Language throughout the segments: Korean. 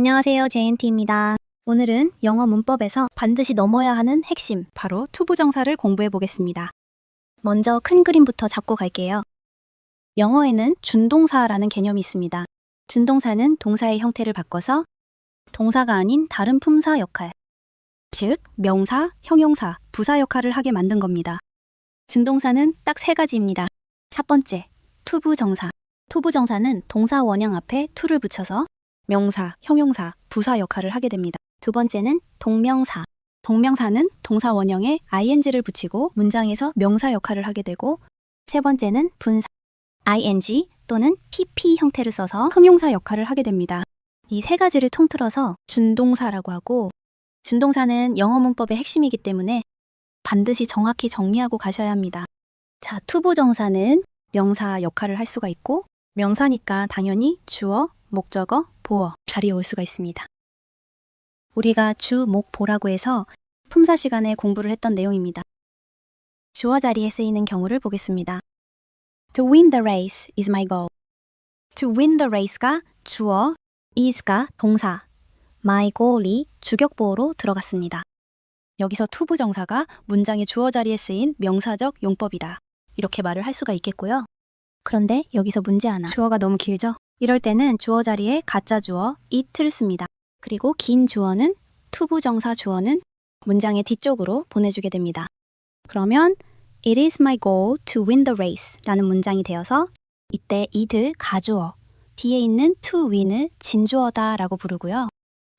안녕하세요, JNT입니다. 오늘은 영어 문법에서 반드시 넘어야 하는 핵심, 바로 투부정사를 공부해 보겠습니다. 먼저 큰 그림부터 잡고 갈게요. 영어에는 준동사라는 개념이 있습니다. 준동사는 동사의 형태를 바꿔서 동사가 아닌 다른 품사 역할, 즉 명사, 형용사, 부사 역할을 하게 만든 겁니다. 준동사는 딱 3가지입니다. 첫 번째, 투부정사. 투부정사는 동사 원형 앞에 to를 붙여서 명사, 형용사, 부사 역할을 하게 됩니다. 두 번째는 동명사. 동명사는 동사 원형에 ing를 붙이고 문장에서 명사 역할을 하게 되고, 세 번째는 분사. ing 또는 pp 형태를 써서 형용사 역할을 하게 됩니다. 이 3가지를 통틀어서 준동사라고 하고, 준동사는 영어 문법의 핵심이기 때문에 반드시 정확히 정리하고 가셔야 합니다. 자, 투부정사는 명사 역할을 할 수가 있고, 명사니까 당연히 주어, 목적어, 보어 자리에 올 수가 있습니다. 우리가 주, 목, 보라고 해서 품사 시간에 공부를 했던 내용입니다. 주어 자리에 쓰이는 경우를 보겠습니다. To win the race is my goal. To win the race가 주어, is가 동사, my goal이 주격보어로 들어갔습니다. 여기서 투부정사가 문장의 주어 자리에 쓰인 명사적 용법이다, 이렇게 말을 할 수가 있겠고요. 그런데 여기서 문제 하나. 주어가 너무 길죠? 이럴 때는 주어 자리에 가짜 주어 it를 씁니다. 그리고 긴 주어는 투부정사 주어는 문장의 뒤쪽으로 보내주게 됩니다. 그러면 It is my goal to win the race 라는 문장이 되어서 이때 it 가주어, 뒤에 있는 to win을 진주어다 라고 부르고요.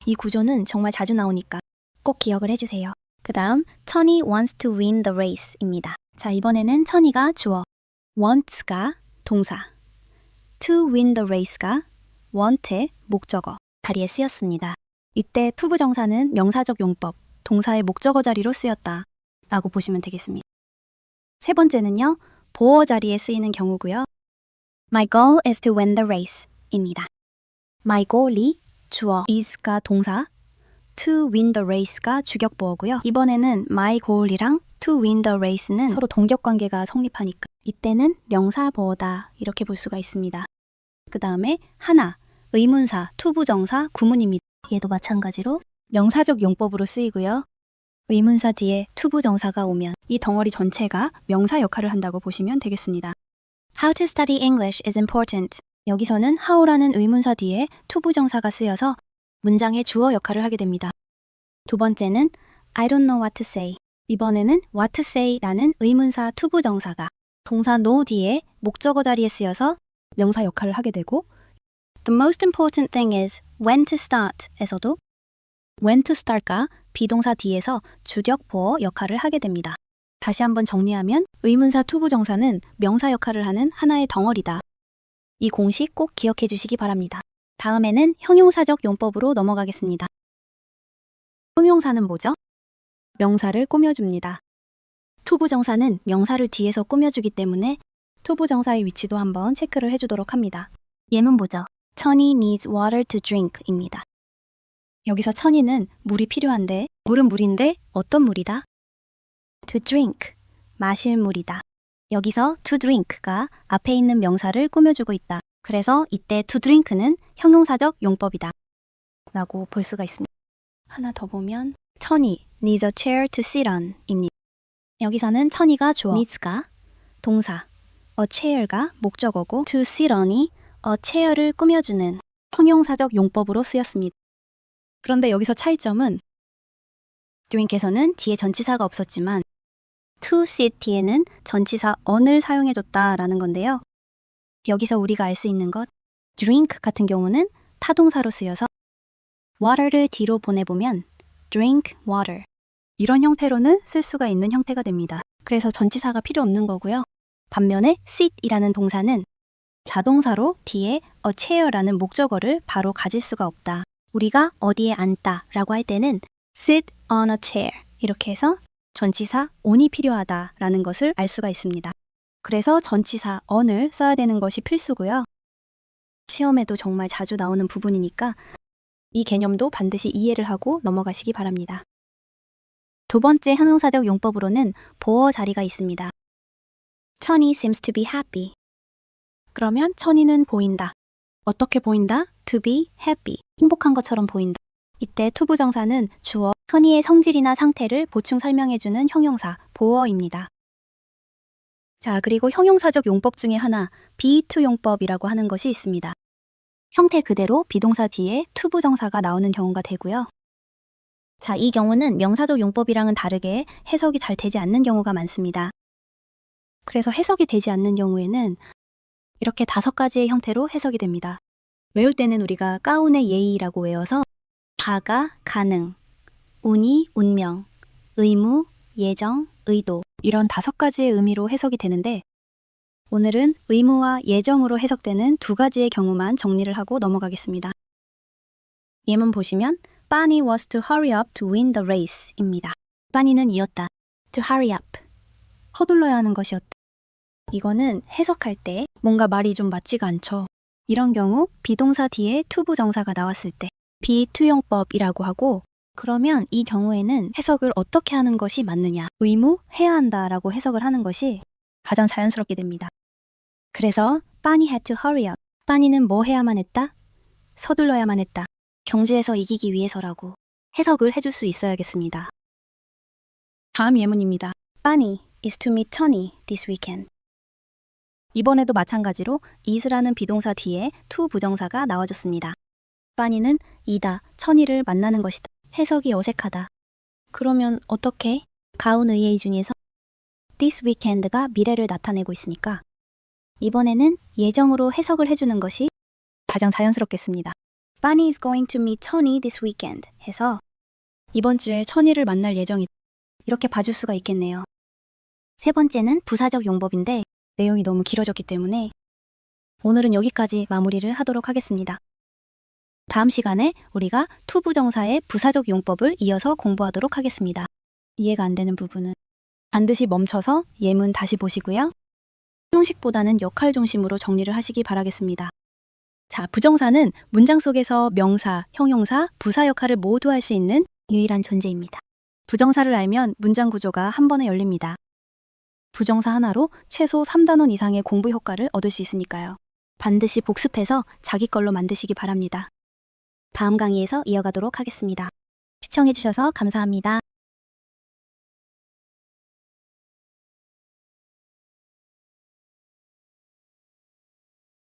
이 구조는 정말 자주 나오니까 꼭 기억을 해주세요. 그 다음 천이 wants to win the race 입니다. 자, 이번에는 천이가 주어, wants가 동사, to win the race가 want의 목적어 자리에 쓰였습니다. 이때 투부정사는 명사적 용법, 동사의 목적어 자리로 쓰였다 라고 보시면 되겠습니다. 세 번째는요, 보어 자리에 쓰이는 경우고요. My goal is to win the race 입니다. My goal이 주어, is가 동사, to win the race가 주격보어고요. 이번에는 my goal이랑 to win the race는 서로 동격관계가 성립하니까 이때는 명사보어다 이렇게 볼 수가 있습니다. 그 다음에 하나, 의문사, 투부정사, 구문입니다. 얘도 마찬가지로 명사적 용법으로 쓰이고요. 의문사 뒤에 투부정사가 오면 이 덩어리 전체가 명사 역할을 한다고 보시면 되겠습니다. How to study English is important. 여기서는 how라는 의문사 뒤에 투부정사가 쓰여서 문장의 주어 역할을 하게 됩니다. 두 번째는 I don't know what to say. 이번에는 what to say라는 의문사 투부정사가 동사 know 뒤에 목적어 자리에 쓰여서 명사 역할을 하게 되고, The most important thing is when to start 에서도 when to start가 비동사 뒤에서 주격 보어 역할을 하게 됩니다. 다시 한번 정리하면 의문사 투부정사는 명사 역할을 하는 하나의 덩어리다. 이 공식 꼭 기억해 주시기 바랍니다. 다음에는 형용사적 용법으로 넘어가겠습니다. 형용사는 뭐죠? 명사를 꾸며줍니다. 투부정사는 명사를 뒤에서 꾸며주기 때문에 투부정사의 위치도 한번 체크를 해주도록 합니다. 예문 보죠. 천이 needs water to drink 입니다. 여기서 천이는 물이 필요한데, 물은 물인데 어떤 물이다? To drink, 마실 물이다. 여기서 to drink가 앞에 있는 명사를 꾸며주고 있다. 그래서 이때 to drink는 형용사적 용법이다 라고 볼 수가 있습니다. 하나 더 보면 천이 needs a chair to sit on 입니다. 여기서는 천이가 주어, needs가 동사, a chair가 목적어고 to sit on이 a chair를 꾸며주는 형용사적 용법으로 쓰였습니다. 그런데 여기서 차이점은 drink에서는 뒤에 전치사가 없었지만 to sit 뒤에는 전치사 on을 사용해줬다라는 건데요. 여기서 우리가 알 수 있는 것, drink 같은 경우는 타동사로 쓰여서 water를 뒤로 보내보면 drink water 이런 형태로는 쓸 수가 있는 형태가 됩니다. 그래서 전치사가 필요 없는 거고요. 반면에 sit이라는 동사는 자동사로 뒤에 a chair라는 목적어를 바로 가질 수가 없다. 우리가 어디에 앉다 라고 할 때는 sit on a chair 이렇게 해서 전치사 on이 필요하다라는 것을 알 수가 있습니다. 그래서 전치사 on을 써야 되는 것이 필수고요. 시험에도 정말 자주 나오는 부분이니까 이 개념도 반드시 이해를 하고 넘어가시기 바랍니다. 두 번째 형용사적 용법으로는 보어 자리가 있습니다. 천이 seems to be happy. 그러면 천이는 보인다. 어떻게 보인다? To be happy. 행복한 것처럼 보인다. 이때 투부정사는 주어, 선의의 성질이나 상태를 보충 설명해주는 형용사, 보어입니다. 자, 그리고 형용사적 용법 중에 하나, be to 용법이라고 하는 것이 있습니다. 형태 그대로 비동사 뒤에 투부정사가 나오는 경우가 되고요. 자, 이 경우는 명사적 용법이랑은 다르게 해석이 잘 되지 않는 경우가 많습니다. 그래서 해석이 되지 않는 경우에는 이렇게 5가지의 형태로 해석이 됩니다. 외울 때는 우리가 가운의 예의라고 외워서 가가 가능, 운이 운명, 의무, 예정, 의도 이런 5가지의 의미로 해석이 되는데 오늘은 의무와 예정으로 해석되는 2가지의 경우만 정리를 하고 넘어가겠습니다. 예문 보시면 Bunny was to hurry up to win the race 입니다. Bunny는 이었다. To hurry up. 서둘러야 하는 것이었다. 이거는 해석할 때 뭔가 말이 좀 맞지가 않죠. 이런 경우 비동사 뒤에 투부정사가 나왔을 때 be to 용법이라고 하고 그러면 이 경우에는 해석을 어떻게 하는 것이 맞느냐 의무, 해야 한다라고 해석을 하는 것이 가장 자연스럽게 됩니다. 그래서 Bunny had to hurry up. Bunny는 뭐 해야만 했다? 서둘러야만 했다. 경주에서 이기기 위해서라고 해석을 해줄 수 있어야겠습니다. 다음 예문입니다. Bunny is to meet Tony this weekend. 이번에도 마찬가지로 is라는 비동사 뒤에 to 부정사가 나와줬습니다. Bunny는 이다, 천이를 만나는 것이다. 해석이 어색하다. 그러면 어떻게? 가운 의의 중에서 this weekend가 미래를 나타내고 있으니까 이번에는 예정으로 해석을 해주는 것이 가장 자연스럽겠습니다. Bunny is going to meet Tony this weekend 해서 이번 주에 천이를 만날 예정이다. 이렇게 봐줄 수가 있겠네요. 세 번째는 부사적 용법인데 내용이 너무 길어졌기 때문에 오늘은 여기까지 마무리를 하도록 하겠습니다. 다음 시간에 우리가 투부정사의 부사적 용법을 이어서 공부하도록 하겠습니다. 이해가 안 되는 부분은 반드시 멈춰서 예문 다시 보시고요. 형식보다는 역할 중심으로 정리를 하시기 바라겠습니다. 자, 부정사는 문장 속에서 명사, 형용사, 부사 역할을 모두 할 수 있는 유일한 존재입니다. 부정사를 알면 문장 구조가 한 번에 열립니다. 부정사 하나로 최소 3단원 이상의 공부 효과를 얻을 수 있으니까요. 반드시 복습해서 자기 걸로 만드시기 바랍니다. 다음 강의에서 이어가도록 하겠습니다. 시청해주셔서 감사합니다.